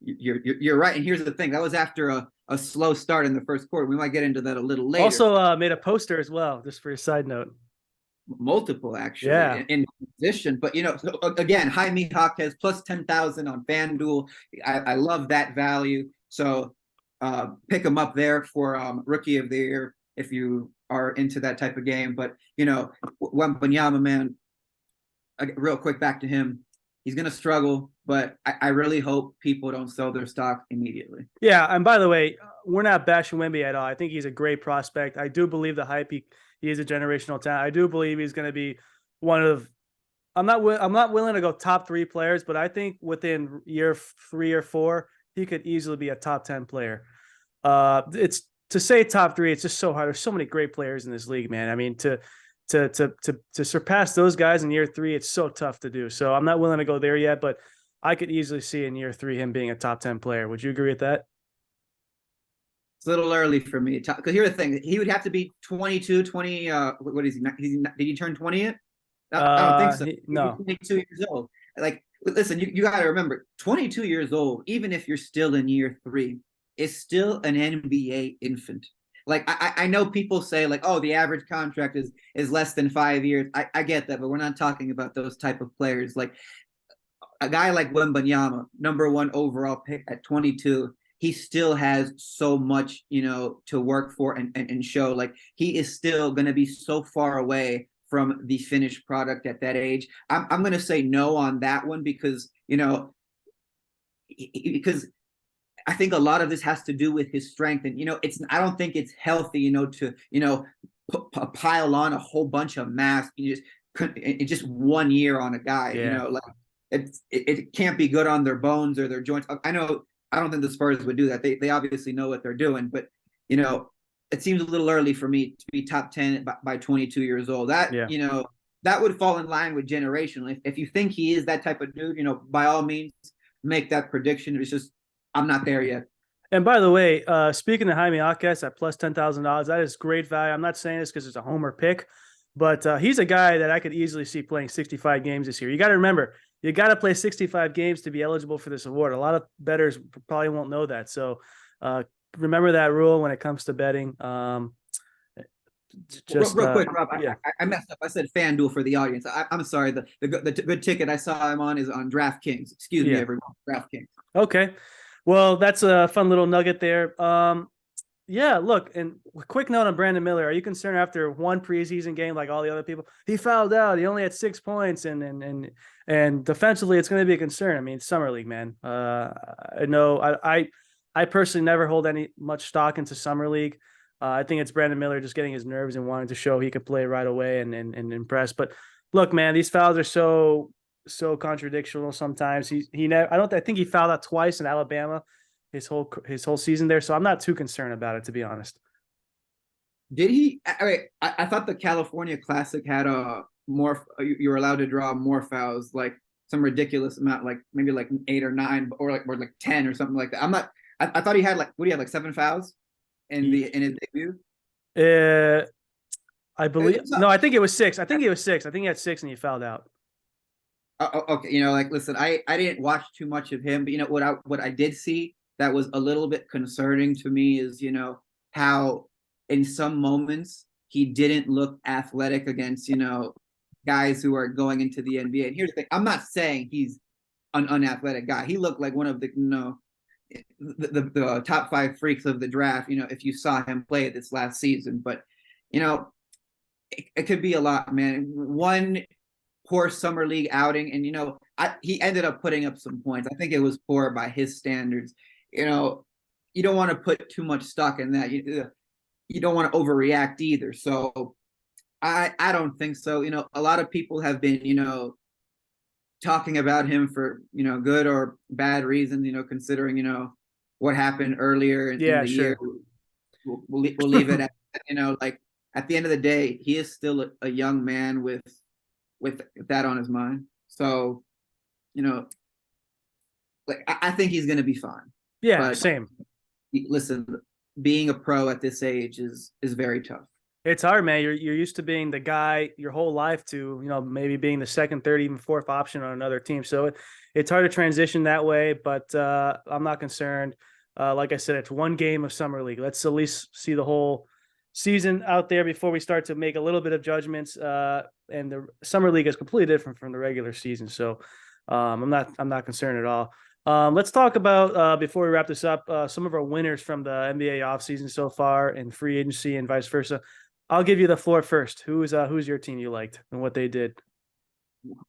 You're right. And here's the thing. That was after a slow start in the first quarter. We might get into that a little later. Also made a poster as well, just for your side note. Multiple, actually, in position. But, so again, Jaime Jaquez plus 10,000 on FanDuel. I love that value. So pick him up there for rookie of the year if you are into that type of game. But, Wembanyama, man, real quick back to him. He's going to struggle, but I really hope people don't sell their stock immediately. Yeah, and by the way, we're not bashing Wemby at all. I think he's a great prospect. I do believe the hype. He is a generational talent. I do believe he's going to be one of. I'm not willing to go top 3 players, but I think within year 3 or 4, he could easily be a top 10 player. It's to say top 3. It's just so hard. There's so many great players in this league, man. I mean, to to surpass those guys in year three, it's so tough to do. So I'm not willing to go there yet, but I could easily see in year three him being a top 10 player. Would you agree with that? It's a little early for me because here's the thing: he would have to be 22, 20. What is he? Did he turn 20 yet? I don't think so. He's No. 22 years old. Like, listen, you got to remember, 22 years old, even if you're still in year three, is still an NBA infant. Like, I know people say like, oh, the average contract is less than 5 years. I get that, but we're not talking about those type of players. Like a guy like Wembanyama, number one overall pick at 22, he still has so much, to work for and show. Like he is still going to be so far away from the finished product at that age. I'm going to say no on that one because I think a lot of this has to do with his strength, and I don't think it's healthy, to pile on a whole bunch of mass in just 1 year on a guy. Yeah. Like it can't be good on their bones or their joints. I know I don't think the Spurs would do that. They obviously know what they're doing, but it seems a little early for me to be top 10 by 22 years old. Yeah. That would fall in line with generational. If you think he is that type of dude, by all means make that prediction. It's just I'm not there yet. And by the way, speaking of Jaime Jaquez at plus $10,000, that is great value. I'm not saying this because it's a homer pick, but he's a guy that I could easily see playing 65 games this year. You got to remember, you got to play 65 games to be eligible for this award. A lot of bettors probably won't know that. So remember that rule when it comes to betting. Real quick, Rob, yeah. I messed up. I said FanDuel for the audience. I'm sorry. The good ticket I saw him on is on DraftKings. Excuse me, everyone. DraftKings. Okay. Well, that's a fun little nugget there. Yeah, look, and a quick note on Brandon Miller. Are you concerned after one preseason game like all the other people? He fouled out. He only had 6 points, and defensively, it's going to be a concern. I mean, it's summer league, man. I know I personally never hold any much stock into summer league. I think it's Brandon Miller just getting his nerves and wanting to show he could play right away and impress. But look, man, these fouls are so contradictional sometimes. I think he fouled out twice in Alabama his whole season there, so I'm not too concerned about it, to be honest. Did he? I thought the California Classic had more. You were allowed to draw more fouls, like some ridiculous amount, like maybe like 8 or 9, or like 10 or something like that. I'm not. I thought he had like, what do you have, like 7 fouls in his debut? I believe no. I think it was 6. I think he had 6 and he fouled out. Okay, like listen, I didn't watch too much of him, but what I did see that was a little bit concerning to me is how in some moments he didn't look athletic against guys who are going into the NBA. And here's the thing: I'm not saying he's an unathletic guy. He looked like one of the the top 5 freaks of the draft. If you saw him play this last season, but it could be a lot, man. One poor summer league outing, and he ended up putting up some points. I think it was poor by his standards. You don't want to put too much stock in that. You don't want to overreact either. So I don't think so. A lot of people have been talking about him for good or bad reasons. Considering what happened earlier in the year. We'll leave it at like at the end of the day, he is still a young man with that on his mind. So like I think he's going to be fine. Yeah, but same. Listen, being a pro at this age is very tough. It's hard, man. You're used to being the guy your whole life to, maybe being the second, third, even fourth option on another team. So it's hard to transition that way, but I'm not concerned. Like I said, it's one game of summer league. Let's at least see the whole season out there before we start to make a little bit of judgments. And the summer league is completely different from the regular season. So I'm not concerned at all. Let's talk about, before we wrap this up, some of our winners from the NBA offseason so far and free agency and vice versa. I'll give you the floor first. Who's your team you liked and what they did?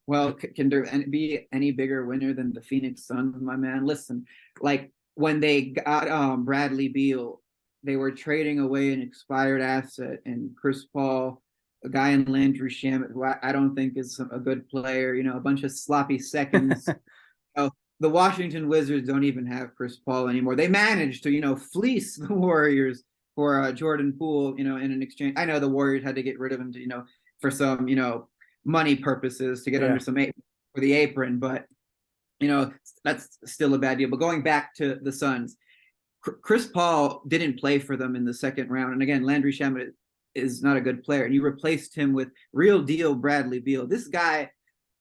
Well, can there be any bigger winner than the Phoenix Suns, my man? Listen, like when they got Bradley Beal, they were trading away an expired asset and Chris Paul, a guy in Landry Shamet, who I don't think is a good player, a bunch of sloppy seconds. The Washington Wizards don't even have Chris Paul anymore. They managed to, fleece the Warriors for Jordan Poole, in an exchange. I know the Warriors had to get rid of him to, for some, money purposes to get under Yeah. some for the apron, but that's still a bad deal. But going back to the Suns, Chris Paul didn't play for them in the second round, and again, Landry Shamet is not a good player, and you replaced him with real deal Bradley Beal. This guy,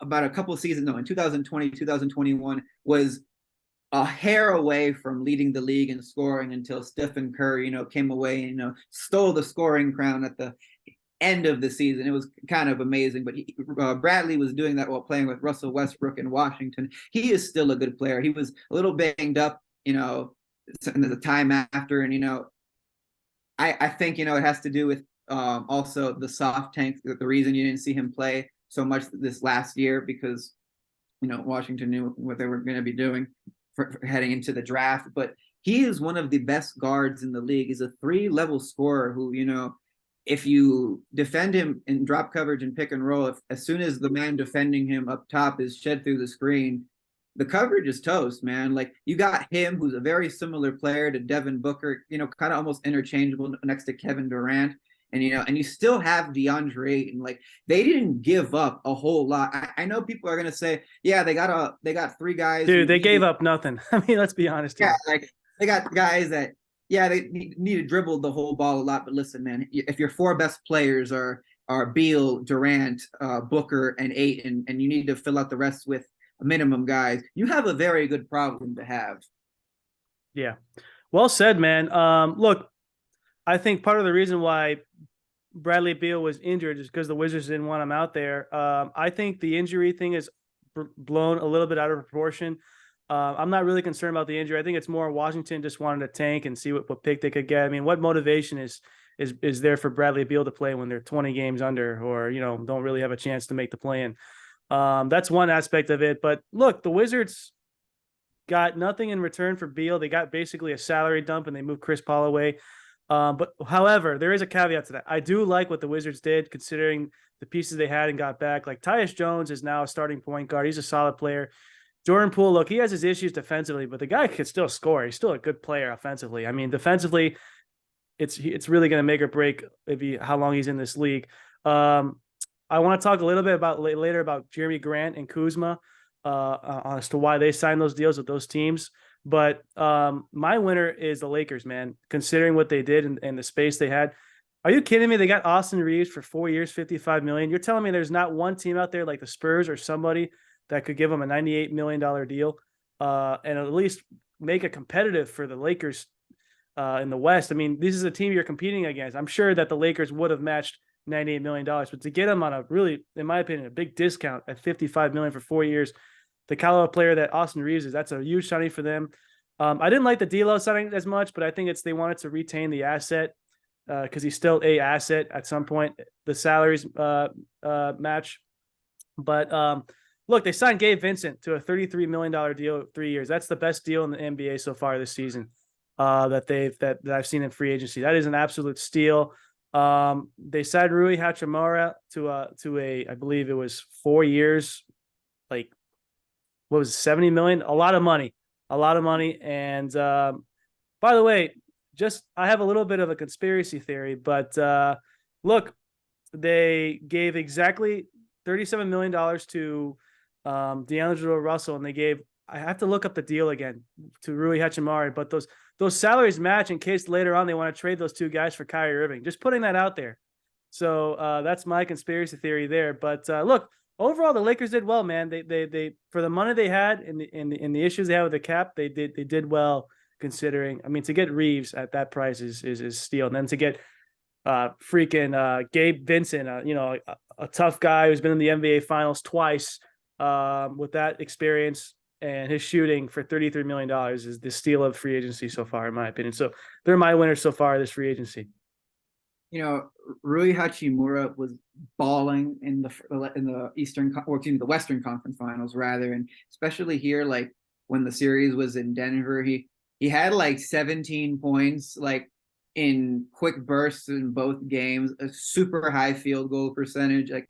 about a couple of seasons, no, in 2020, 2021, was a hair away from leading the league in scoring until Stephen Curry, came away and, stole the scoring crown at the end of the season. It was kind of amazing, but Bradley was doing that while playing with Russell Westbrook in Washington. He is still a good player. He was a little banged up, in the time after, and I think it has to do with also the soft tank. The reason you didn't see him play so much this last year, because Washington knew what they were going to be doing for heading into the draft. But he is one of the best guards in the league. He's a 3-level scorer who, if you defend him in drop coverage and pick and roll, as soon as the man defending him up top is shed through the screen, the coverage is toast, man. Like, you got him, who's a very similar player to Devin Booker, kind of almost interchangeable next to Kevin Durant. And you still have DeAndre Ayton. Like, they didn't give up a whole lot. I know people are gonna say, yeah, they got 3 guys. Dude, they gave up nothing. I mean, let's be honest here. Yeah, like, they got guys that, yeah, they need to dribble the whole ball a lot. But listen, man, if your 4 best players are Beal, Durant, Booker, and Ayton, and you need to fill out the rest with minimum guys, you have a very good problem to have. Yeah. Well said, man. Look, I think part of the reason why Bradley Beal was injured is because the Wizards didn't want him out there. I think the injury thing is blown a little bit out of proportion. I'm not really concerned about the injury. I think it's more Washington just wanted to tank and see what pick they could get. I mean, what motivation is there for Bradley Beal to play when they're 20 games under, or don't really have a chance to make the play-in? That's one aspect of it. But look, the Wizards got nothing in return for Beal. They got basically a salary dump, and they moved Chris Paul away. But however, there is a caveat to that. I do like what the Wizards did, considering the pieces they had and got back. Like, Tyus Jones is now a starting point guard. He's a solid player. Jordan Poole, look, he has his issues defensively, but the guy can still score. He's still a good player offensively. I mean, defensively, it's really going to make or break maybe how long he's in this league. I want to talk a little bit later about Jeremy Grant and Kuzma as to why they signed those deals with those teams. But my winner is the Lakers, man, considering what they did and the space they had. Are you kidding me? They got Austin Reeves for 4 years, $55 million. You're telling me there's not one team out there like the Spurs or somebody that could give them a $98 million deal and at least make it competitive for the Lakers in the West? I mean, this is a team you're competing against. I'm sure that the Lakers would have matched $98 million, but to get them on a really, in my opinion, a big discount at $55 million for 4 years, the caliber player that Austin Reeves is, that's a huge signing for them. I didn't like the D'Lo signing as much, but I think they wanted to retain the asset because he's still a asset at some point. The salaries match. But look, they signed Gabe Vincent to a $33 million deal, 3 years. That's the best deal in the NBA so far this season that I've seen in free agency. That is an absolute steal. They signed Rui Hachimura to a I believe it was 4 years, like, what was it, 70 million? A lot of money. And by the way, I have a little bit of a conspiracy theory, but look, they gave exactly $37 million to D'Angelo Russell, and I have to look up the deal again to Rui Hachimura, but those salaries match in case later on they want to trade those 2 guys for Kyrie Irving. Just putting that out there. So that's my conspiracy theory there. But look, overall, the Lakers did well, man. They for the money they had and the issues they had with the cap, they did well, considering. I mean, to get Reeves at that price is steal, and then to get freaking Gabe Vincent, a tough guy who's been in the NBA Finals twice, with that experience and his shooting for $33 million is the steal of free agency so far, in my opinion. So they're my winners so far this free agency. Rui Hachimura was balling in the the Western Conference Finals rather, and especially here, like when the series was in Denver, he had like 17 points, like in quick bursts in both games, a super high field goal percentage. Like,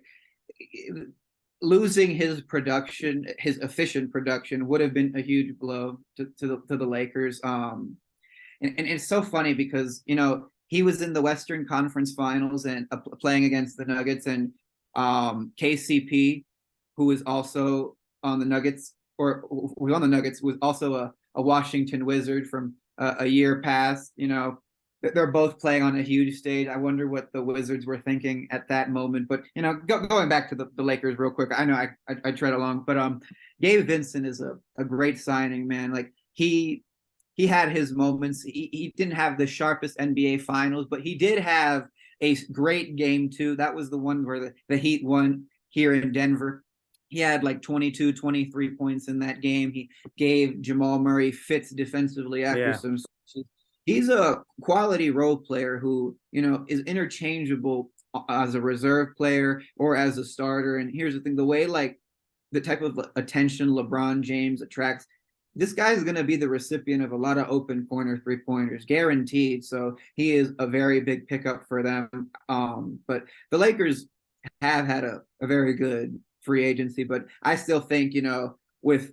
losing his efficient production would have been a huge blow to the Lakers. And it's so funny because he was in the Western Conference Finals and playing against the Nuggets, and KCP, who is also on the Nuggets, or who was on the Nuggets, was also a Washington Wizard from a year past. They're both playing on a huge stage. I wonder what the Wizards were thinking at that moment. But going back to the Lakers real quick, I know I tread along, but Gabe Vincent is a great signing, man. Like he had his moments. He didn't have the sharpest NBA finals, but he did have a great game too. That was the one where the Heat won here in Denver. He had like 22, 23 points in that game. He gave Jamal Murray fits defensively after some switches. He's a quality role player who, is interchangeable as a reserve player or as a starter. And here's the thing, the way like the type of attention LeBron James attracts, this guy is going to be the recipient of a lot of open corner 3-pointers, guaranteed. So he is a very big pickup for them. But the Lakers have had a very good free agency, but I still think, with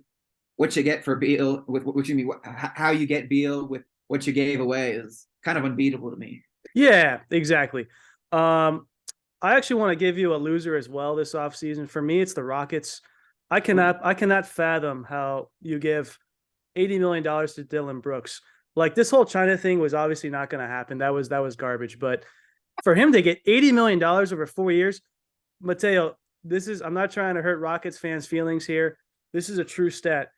what you get for Beal, with what you mean, how you get Beal with what you gave away is kind of unbeatable to me. Yeah, exactly. I actually want to give you a loser as well this offseason. For me, it's the Rockets. I cannot fathom how you give $80 million to Dylan Brooks. Like, this whole China thing was obviously not going to happen. That was garbage. But for him to get $80 million over 4 years, Mateo, I'm not trying to hurt Rockets fans' feelings here. This is a true stat.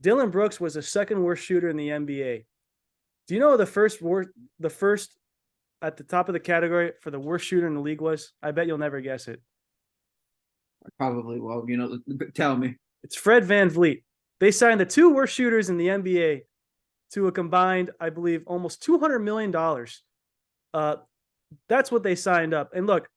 Dylan Brooks was the second worst shooter in the NBA. Do you know the first at the top of the category for the worst shooter in the league was? I bet you'll never guess it. I probably will. Tell me. It's Fred VanVleet. They signed the two worst shooters in the NBA to a combined, I believe, almost $200 million. That's what they signed up. And look,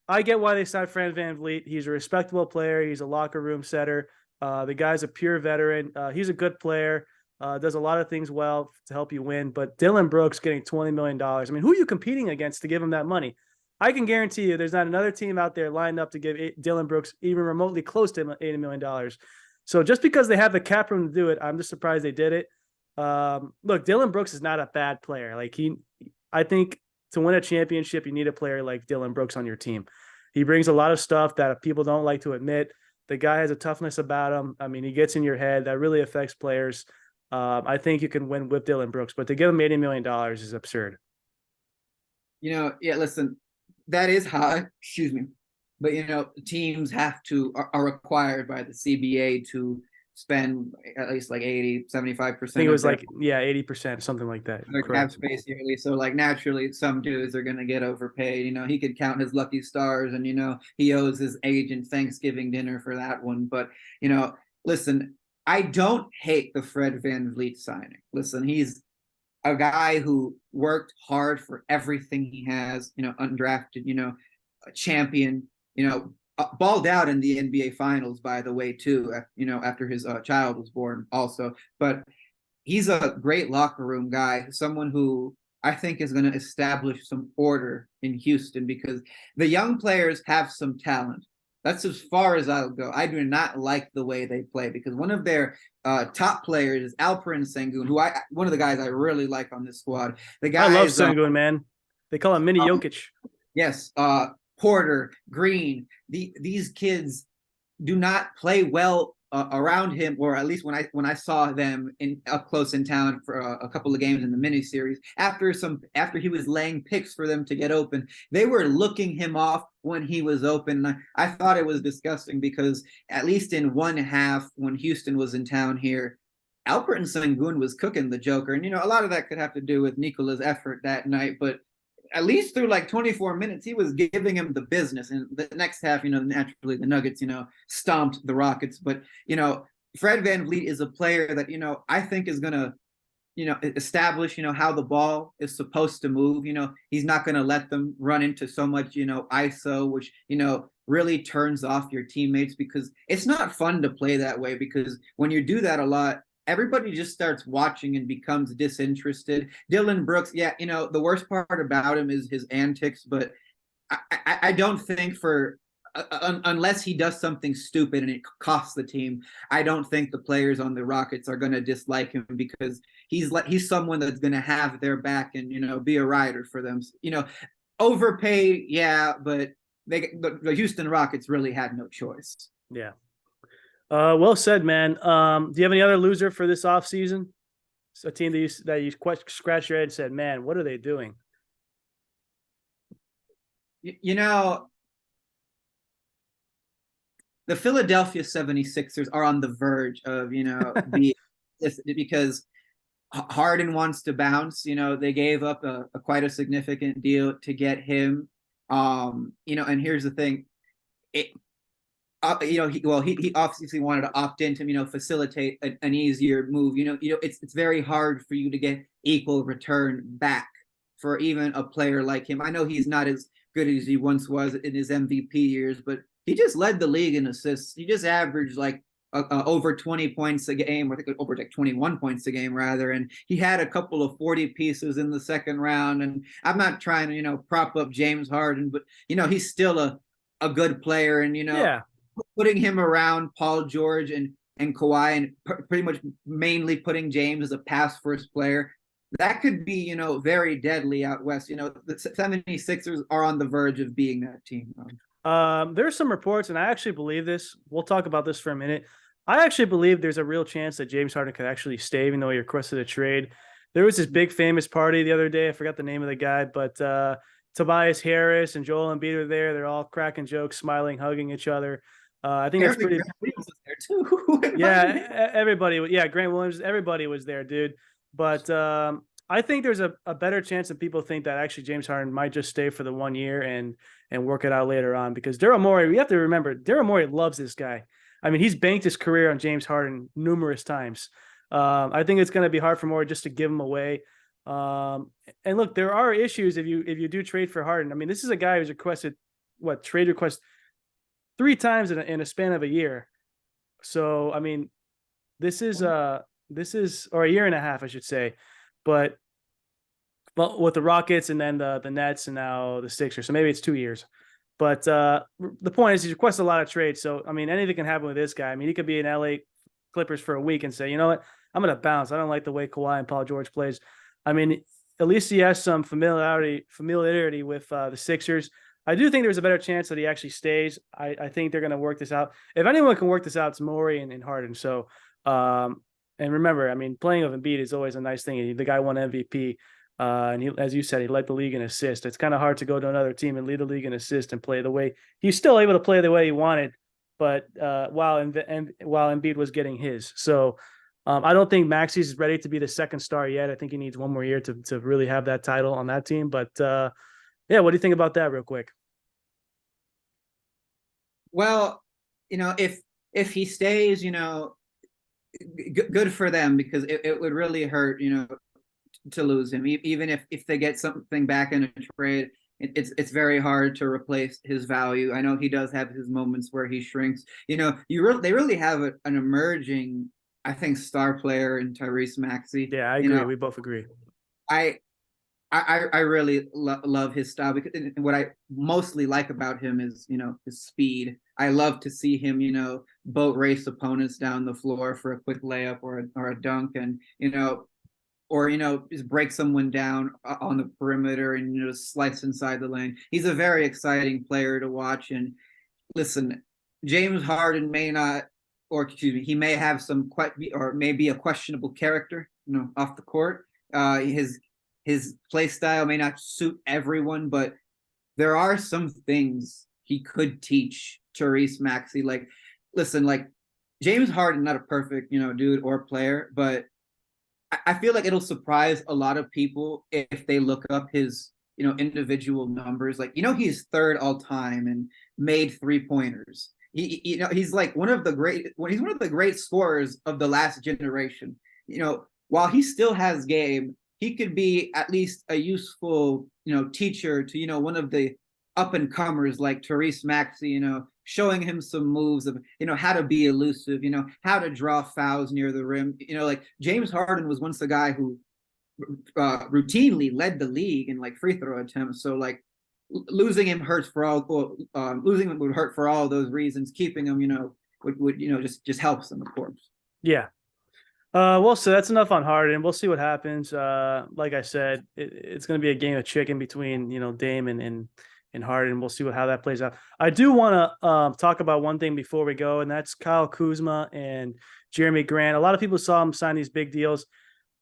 I get why they signed Fred VanVleet. He's a respectable player. He's a locker room setter. The guy's a pure veteran. He's a good player. Does a lot of things well to help you win. But Dylan Brooks getting $20 million. I mean, who are you competing against to give him that money? I can guarantee you there's not another team out there lined up to give Dylan Brooks even remotely close to $80 million. So just because they have the cap room to do it, I'm just surprised they did it. Look, Dylan Brooks is not a bad player. I think to win a championship, you need a player like Dylan Brooks on your team. He brings a lot of stuff that people don't like to admit. The guy has a toughness about him. I mean, he gets in your head. That really affects players. I think you can win with Dylan Brooks, but to give him $80 million is absurd. Listen, that is high, excuse me. But, teams are required by the CBA to spend at least like 80, 75%. I think it was 80%, something like that. Their cap space yearly. So like naturally some dudes are going to get overpaid. He could count his lucky stars and, he owes his agent Thanksgiving dinner for that one. But, listen, I don't hate the Fred VanVleet signing. Listen, he's a guy who worked hard for everything he has, undrafted, a champion, balled out in the NBA finals, by the way, too, after his child was born also. But he's a great locker room guy, someone who I think is going to establish some order in Houston because the young players have some talent. That's as far as I'll go. I do not like the way they play because one of their top players is Alperen Sengun, one of the guys I really like on this squad. The guy I love Sengun, man. They call him Mini Jokic. Yes, Porter, Green. These kids do not play well around him, or at least when I saw them up close in town for a couple of games in the mini series. After he was laying picks for them to get open, they were looking him off when he was open. I thought it was disgusting because at least in one half when Houston was in town here, Alperen Sengun was cooking the Joker, and a lot of that could have to do with Nikola's effort that night, but at least through like 24 minutes, he was giving him the business. And the next half, naturally the Nuggets, stomped the Rockets. But, Fred VanVleet is a player that, I think is going to, establish, how the ball is supposed to move. He's not going to let them run into so much, ISO, which, really turns off your teammates because it's not fun to play that way because when you do that a lot, everybody just starts watching and becomes disinterested. Dylan Brooks, the worst part about him is his antics, but I don't think unless he does something stupid and it costs the team, I don't think the players on the Rockets are going to dislike him because he's someone that's going to have their back and, be a rider for them. Overpaid, yeah, but the Houston Rockets really had no choice. Yeah. Well said, man. Do you have any other loser for this offseason? It's a team that you scratched your head and said, man, what are they doing? You know, the Philadelphia 76ers are on the verge of, because Harden wants to bounce. They gave up a quite a significant deal to get him. And here's the thing. He obviously wanted to opt in to, facilitate an easier move. It's very hard for you to get equal return back for even a player like him. I know he's not as good as he once was in his MVP years, but he just led the league in assists. He just averaged like over 20 points a game, or I think over like 21 points a game rather. And he had a couple of 40 pieces in the second round. And I'm not trying to, prop up James Harden, but, he's still a good player. And, Yeah. putting him around Paul George and Kawhi, and pretty much mainly putting James as a pass first player, that could be, very deadly out west. The 76ers are on the verge of being that team. There's some reports, and I actually believe this. We'll talk about this for a minute. I actually believe there's a real chance that James Harden could actually stay, even though he requested a trade. There was this big famous party the other day. I forgot the name of the guy, but Tobias Harris and Joel Embiid are there. They're all cracking jokes, smiling, hugging each other. I think that's pretty. Was there too. Yeah, everybody. Yeah, Grant Williams. Everybody was there, dude. But I think there's a better chance that people think that actually James Harden might just stay for the 1 year and work it out later on, because Daryl Morey, we have to remember, Daryl Morey loves this guy. I mean, he's banked his career on James Harden numerous times. I think it's going to be hard for Morey just to give him away. And look, there are issues if you do trade for Harden. I mean, this is a guy who's requested trade request 3 times in a span of a year. So, I mean, this is or a year and a half, I should say, but with the Rockets and then the Nets and now the Sixers, so maybe it's 2 years. But the point is, he's requested a lot of trades. So, I mean, anything can happen with this guy. I mean, he could be in LA Clippers for a week and say, you know what, I'm going to bounce. I don't like the way Kawhi and Paul George plays. I mean, at least he has some familiarity with the Sixers. I do think there's a better chance that he actually stays. I think they're going to work this out. If anyone can work this out, it's Morey and Harden. So, and remember, I mean, playing with Embiid is always a nice thing. The guy won MVP. And he, as you said, he led the league in assists. It's kind of hard to go to another team and lead the league in assists and play the way he's still able to play the way he wanted, but while Embiid was getting his. So I don't think Maxey's is ready to be the second star yet. I think he needs 1 more year to really have that title on that team. But yeah, what do you think about that, real quick? Well, if he stays, good for them, because it would really hurt, to lose him. Even if they get something back in a trade, it's very hard to replace his value. I know he does have his moments where he shrinks. They really have an emerging, I think, star player in Tyrese Maxey. Yeah, I agree. We both agree. I really love his style, because what I mostly like about him is, his speed. I love to see him, boat race opponents down the floor for a quick layup or a dunk, and or just break someone down on the perimeter and slice inside the lane. He's a very exciting player to watch. And listen, James Harden may not, or excuse me, he may have or maybe a questionable character, off the court. His play style may not suit everyone, but there are some things he could teach Tyrese Maxey. Like, listen, like James Harden, not a perfect, dude or player, but I feel like it'll surprise a lot of people if they look up his, individual numbers. Like, he's third all time and made 3-pointers. He's like one of the great scorers of the last generation. While he still has game, he could be at least a useful, teacher to, one of the up and comers like Tyrese Maxey, showing him some moves of, how to be elusive, how to draw fouls near the rim. Like James Harden was once the guy who routinely led the league in like free throw attempts. So like losing him hurts for all, losing him would hurt for all those reasons. Keeping him, would just helps them, of course. Yeah. Well, so that's enough on Harden. We'll see what happens. Like I said, it's going to be a game of chicken between, Dame and and Harden. We'll see how that plays out. I do want to talk about one thing before we go, and that's Kyle Kuzma and Jeremy Grant. A lot of people saw him sign these big deals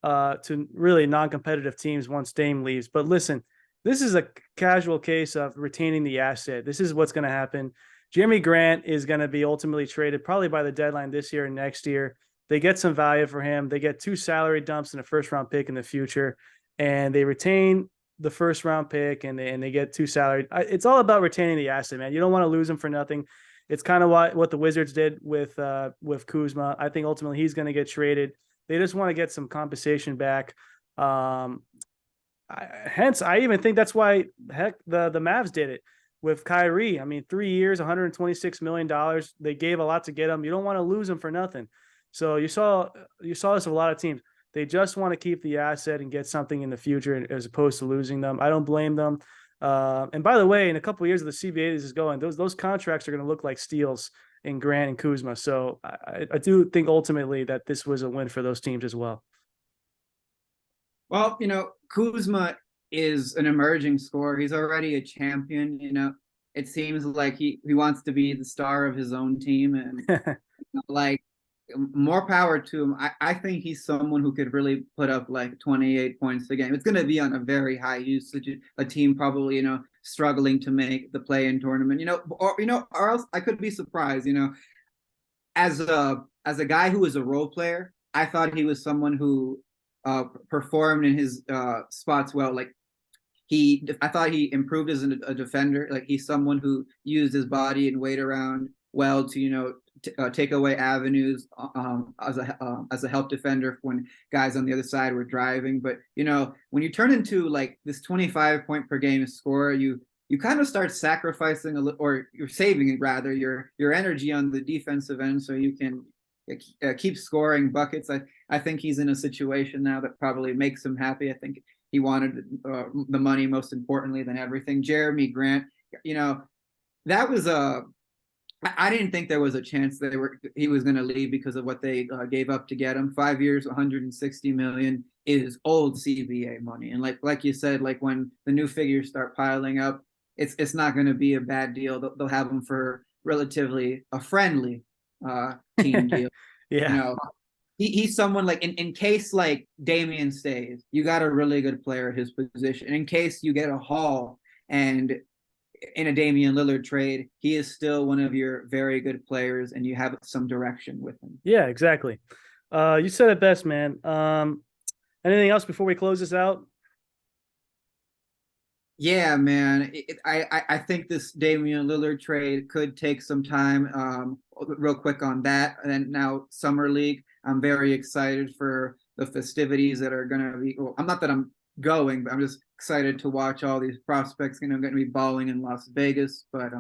to really non-competitive teams once Dame leaves. But listen, this is a casual case of retaining the asset. This is what's going to happen. Jeremy Grant is going to be ultimately traded probably by the deadline this year and next year. They get some value for him. They get 2 salary dumps and a first round pick in the future, and they retain the first round pick and they get 2 salary. It's all about retaining the asset, man. You don't want to lose him for nothing. It's kind of what the Wizards did with Kuzma. I think ultimately he's going to get traded. They just want to get some compensation back. Hence, I even think that's why the Mavs did it with Kyrie. I mean, 3 years, $126 million. They gave a lot to get him. You don't want to lose him for nothing. So you saw this with a lot of teams. They just want to keep the asset and get something in the future as opposed to losing them. I don't blame them. And by the way, in a couple of years of the CBA this is going, those contracts are going to look like steals in Grant and Kuzma. So I do think ultimately that this was a win for those teams as well. Well, Kuzma is an emerging scorer. He's already a champion. It seems like he wants to be the star of his own team, and like, more power to him. I think he's someone who could really put up like 28 points a game. It's going to be on a very high usage, a team probably, struggling to make the play-in tournament, or else I could be surprised, as a guy who is a role player. I thought he was someone who performed in his spots well. Like, I thought he improved as a defender. Like, he's someone who used his body and weight around well to, take away avenues as a help defender when guys on the other side were driving. But when you turn into like this 25 point per game scorer, you kind of start sacrificing a little, or you're saving rather your energy on the defensive end so you can keep scoring buckets. I think he's in a situation now that probably makes him happy. I think he wanted the money most importantly than everything. Jeremy Grant, that was I didn't think there was a chance that he was going to leave because of what they gave up to get him. 5 years, $160 million is old CBA money, and like you said, like when the new figures start piling up, it's not going to be a bad deal. They'll have him for relatively a friendly team deal. Yeah. He's someone like in case like Damian stays, you got a really good player at his position. In case you get a haul and in a Damian Lillard trade, he is still one of your very good players, and you have some direction with him. Yeah, exactly. You said it best, man. Anything else before we close this out? Yeah, man. I think this Damian Lillard trade could take some time. Real quick on that, and then now Summer League. I'm very excited for the festivities that are going to be. Well, I'm not that I'm going, but I'm just excited to watch all these prospects. Going to be balling in Las Vegas, but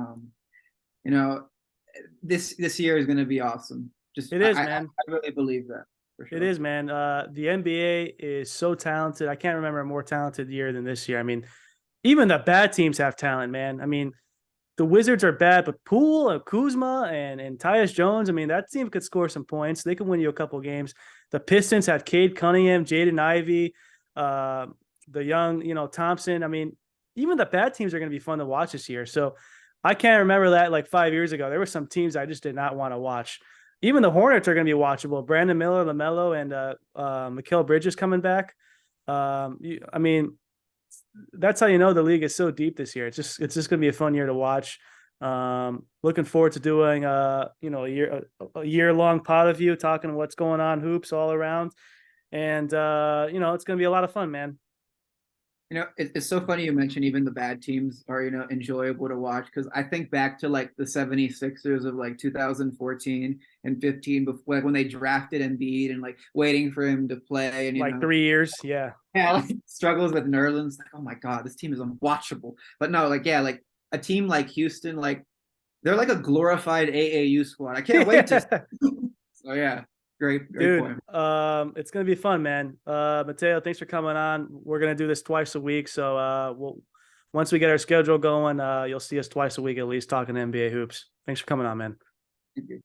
this year is going to be awesome. It is, man. I really believe that. For sure. It is, man. The NBA is so talented. I can't remember a more talented year than this year. I mean, even the bad teams have talent, man. I mean, the Wizards are bad, but Poole and Kuzma and Tyus Jones, I mean, that team could score some points. They can win you a couple games. The Pistons had Cade Cunningham, Jaden Ivey, the young, Thompson. I mean, even the bad teams are going to be fun to watch this year. So I can't remember that like 5 years ago. There were some teams I just did not want to watch. Even the Hornets are going to be watchable. Brandon Miller, LaMelo, and Mikal Bridges coming back. I mean, that's how you know the league is so deep this year. It's just going to be a fun year to watch. Looking forward to doing a year long pod of you talking what's going on hoops all around, and it's going to be a lot of fun, man. It's so funny you mentioned even the bad teams are, enjoyable to watch, because I think back to like the 76ers of like 2014 and 15, before, like when they drafted Embiid and like waiting for him to play, and like 3 years. Yeah, like struggles with Nerlens. Like, oh my God, this team is unwatchable. But no, like, yeah, like a team like Houston, like they're like a glorified AAU squad. I can't wait to. So yeah. Great Dude, point. It's gonna be fun, man. Mateo, thanks for coming on. We're gonna do this twice a week, so once we get our schedule going, you'll see us twice a week at least talking NBA hoops. Thanks for coming on, man. Thank you.